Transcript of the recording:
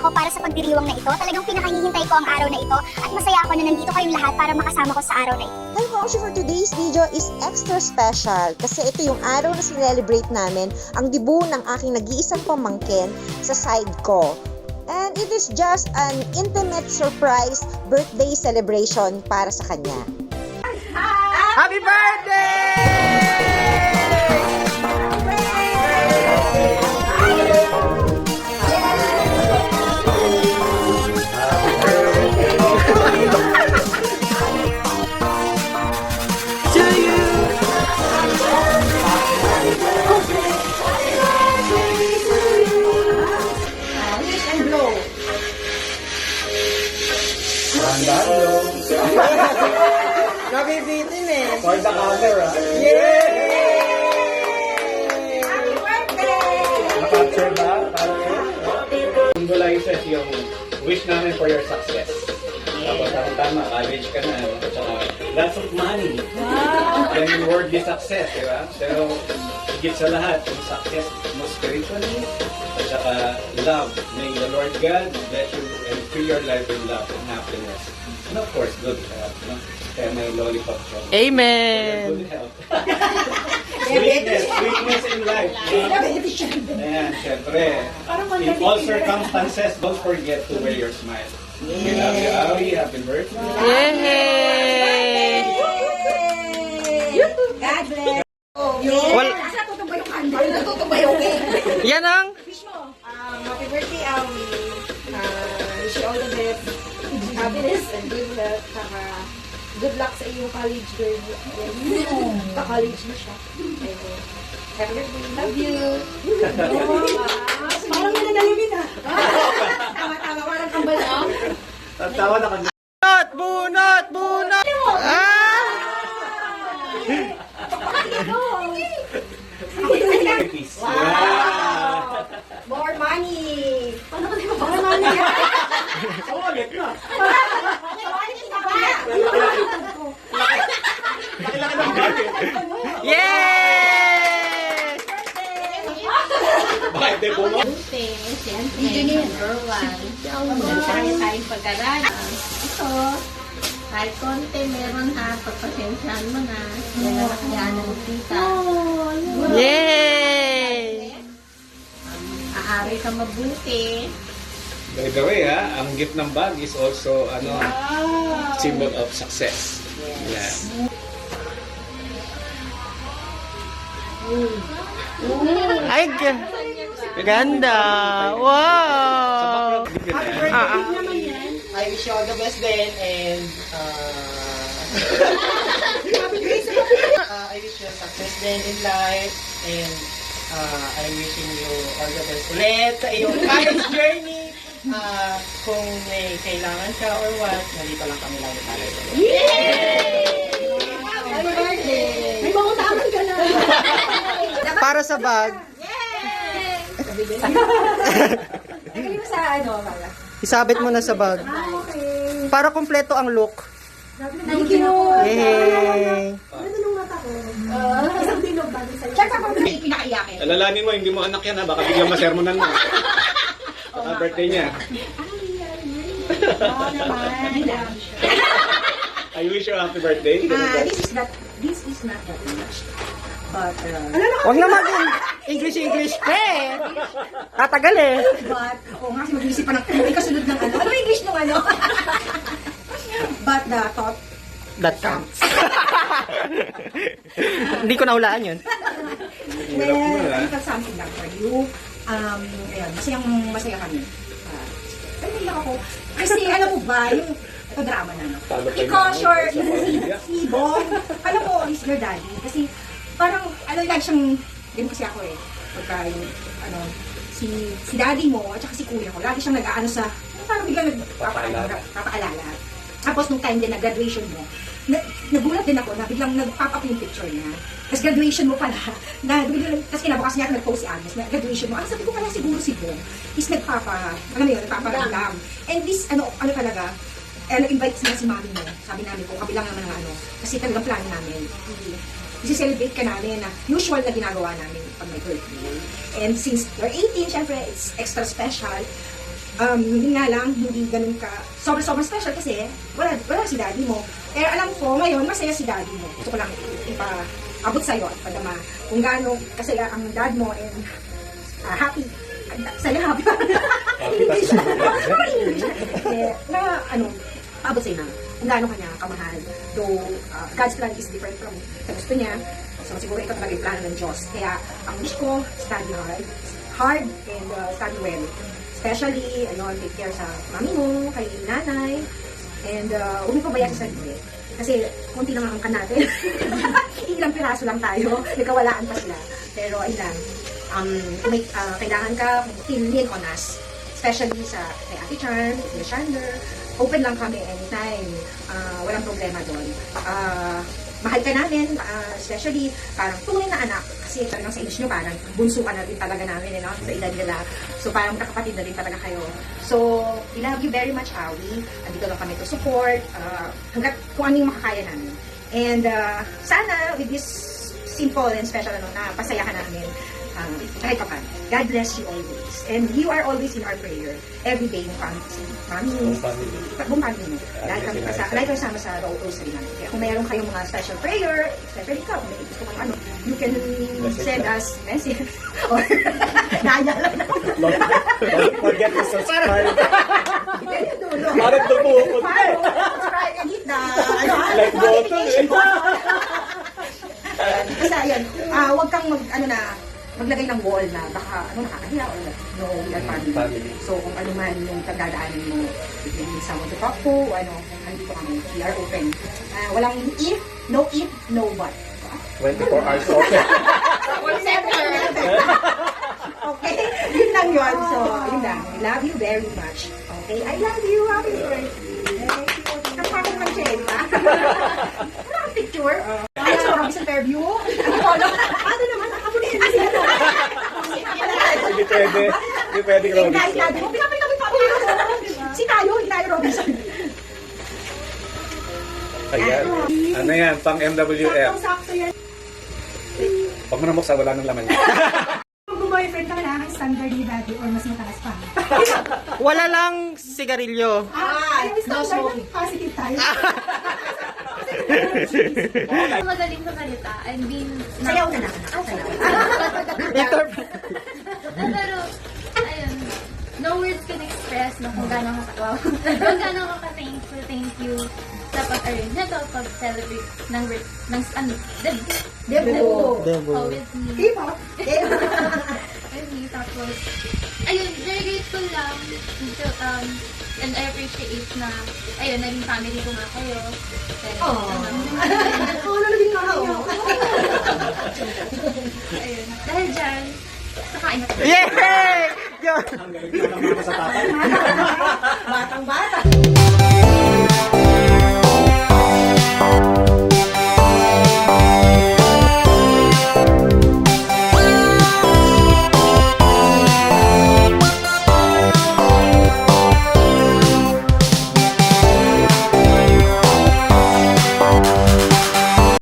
ako para sa pagdiriwang na ito. Talagang pinakahihintay ko ang araw na ito at masaya ako na nandito kayong lahat para makasama ko sa araw na ito. Hi Moshi, for today's video is extra special kasi ito yung araw na sinelebrate namin ang debut ng aking nag-iisang pamangkin sa side ko. And it is just an intimate surprise birthday celebration para sa kanya. Happy birthday! Nabibitin eh. For the camera. Yay! Happy birthday! Nakapture ba? Symbolizes yung wish namin for your success. Tapos tama, college ka na. At saka lots of money. Wow! Yan yung worldly success, di ba? Pero higit sa lahat, yung success mo spiritually. At saka love. May the Lord God bless you and fill your life with love and happiness. And of course, good health. No? Kaya may lollipop siya. Amen! Good health. Sweetness in life. Ayan, syempre. In all circumstances, don't forget to wear your smile. We love you, Awi. Happy birthday. Yay! God bless! Wal Natutubo yung candle. Natutubo yung cake. Yan ang Wish mo. Happy birthday, Awi. Wish you all the best. Happiness and good luck. Saka good luck sa iyong college journey. Pa-college na siya. Happy birthday. Love you. Parang nanalamin ah. Tama-tama. Parang kambal na. Tawa na ka. bunot! Bunot! Bunot! Ah! Peace. Wow! More money! Paano ko di ba? More money! Oh, ulit na. Laki-laki ng budget. Yay! Bakit di puno? Siyempre, number one. Tayo-tayong pag-aralan. Ito, kahit konti meron ha, pagpasensyahan mo na. Yan ang nakayaan ng tita. Yay! Aari ka mabuti. By the way, ang gift ng bag is also symbol of success. Yes. Ay, ganda! Wow! I wish you all the best then and I wish you success then in life and I'm wishing you all the best ulit sa iyong college journey. Kung may kailangan ka or what, nandito lang kami lang para sa iyo. Happy birthday! May mangutaman ka na! Para sa bag, Nagaling mo sa ano, Mara? isabit mo na sa bag. Okay. Para kumpleto ang look. Thank you! Yay! Ano nung mata ko? Isang dinog bago sa'yo. Check ako na pinakaiyakin. Alalanin mo, hindi mo anak yan ha. Baka biglang masermonan mo. Baka birthday niya. Oo naman. I wish you a happy birthday. This is not that much. But, Huwag naman yung English eh. Tatagal eh. but, oo nga, mag-iisip pa ng, may kasunod ng ano. Ano English nung ano? But the thought, That counts. Hindi ko nahulaan yun. well, I have something lang for you. Ayun, masaya kami. Naiyak ako. Kasi alam mo ba, yung ito drama na, no? Talo pa yung Because mama. si Bong, alam mo, he's your daddy. Kasi parang, lagi siyang, ganun kasi ako eh. Pagka yung, si daddy mo, at saka si kuya ko, lagi siyang nag-aano sa, parang biglang nagpapaalala. Tapos nung time din na graduation mo, nagulat din ako na biglang nag-pop up yung picture niya. Tapos graduation mo pala, tapos kinabukas niya nag-post si Agnes na graduation mo. Sabi ko pala siguro si Bong is nagpaparamdam. And this, talaga, invite niya si mami mo. Sabi namin ko, kabilang naman ng kasi talagang plano namin. Isi-celebrate ka namin na usual na ginagawa namin pag may birthday. And since you're 18, syempre, it's extra special. Hindi nga lang, hindi ganun ka, sobrang special kasi wala si daddy mo. Pero alam ko, ngayon, masaya si daddy mo. Gusto ko lang ipaabot sa'yo at padama kung gaano kasaya ang dad mo and happy. Saya happy. English. Paabot sa'yo na kung gaano kanya kamahal. Though, God's plan is different from sa gusto niya. So, siguro ito talaga yung plano ng Diyos. Kaya, ang wish ko, study hard and study well. Especially, take care sa mami mo, kay nanay, and huwag mo pabayaan sa sarili. Kasi, konti lang ang angkan natin. Ilang piraso lang tayo, nagkawalaan pa sila. Pero, ayun lang, kung may kailangan ka, lean on us. Especially sa kay Ate Charm, kay Shander, open lang kami anytime. Walang problema doon. Mahal ka namin, especially parang tunay na anak. Kasi talagang sa age nyo, parang bunso ka na rin talaga namin, sa edad nila. So parang kakapatid na rin talaga kayo. So, we love you very much, Awi. Andito lang kami to support, hanggat kung ano yung makakaya namin. And sana, with this simple and special, na pasaya ka namin, kahit pa. God bless you always. And you are always in our prayer. Every day mo kami si Mami. Buong family mo. Lagi kasama sa rosary namin. Kaya kung mayroon kayong mga special prayer, especially ikaw, kung may gusto kang you can send us message. Or, naya lang. Don't forget to subscribe. Dulo. Parang dumukot. Subscribe and hit the Like notification button. Kasi ayan, huwag kang maglagay ng wall na baka nakakahiya or no, we are family. So kung ano man yung pagdadaanan mo, if you need someone to talk to, nandito kami, we are open. Walang if, no but. 24 hours open. Okay? Yun lang yun. So, yun lang. I love you very much. Okay? I love you. Happy birthday. Kapakong lang siya, di ba? Wala kang picture. Ay, so, Robinson Fairview. Ano naman? Ako na yun. Hindi pwede. Hindi pwede Kahit Robinson. natin. Pinapay kami pa ako. Si tayo, hindi tayo Robinson. Ayan. Ano yan? Pang MWF. Sakto yan. Huwag mo na muksa, wala nang laman. Kung boyfriend ka, kailangan standard ni daddy or mas mataas pa. Wala lang sigarilyo. Ayaw standard, positive tayo. Madaling salita. I mean, Sayaw na lang. pero, ayun, no words can express na kung gano'n kung gano'n ka thankful, thank you sa pag-arrange na to, pag-celebrate ng Debo. with me. K-pop. With me, tapos, ayun, very grateful lang. And I appreciate na, ayun, naging family ko nga kayo. Oo, nalabing nga ako. Ayun, dahil dyan, kakain na tayo. Yay! Ang galing na naman sa tatay. Batang-bata.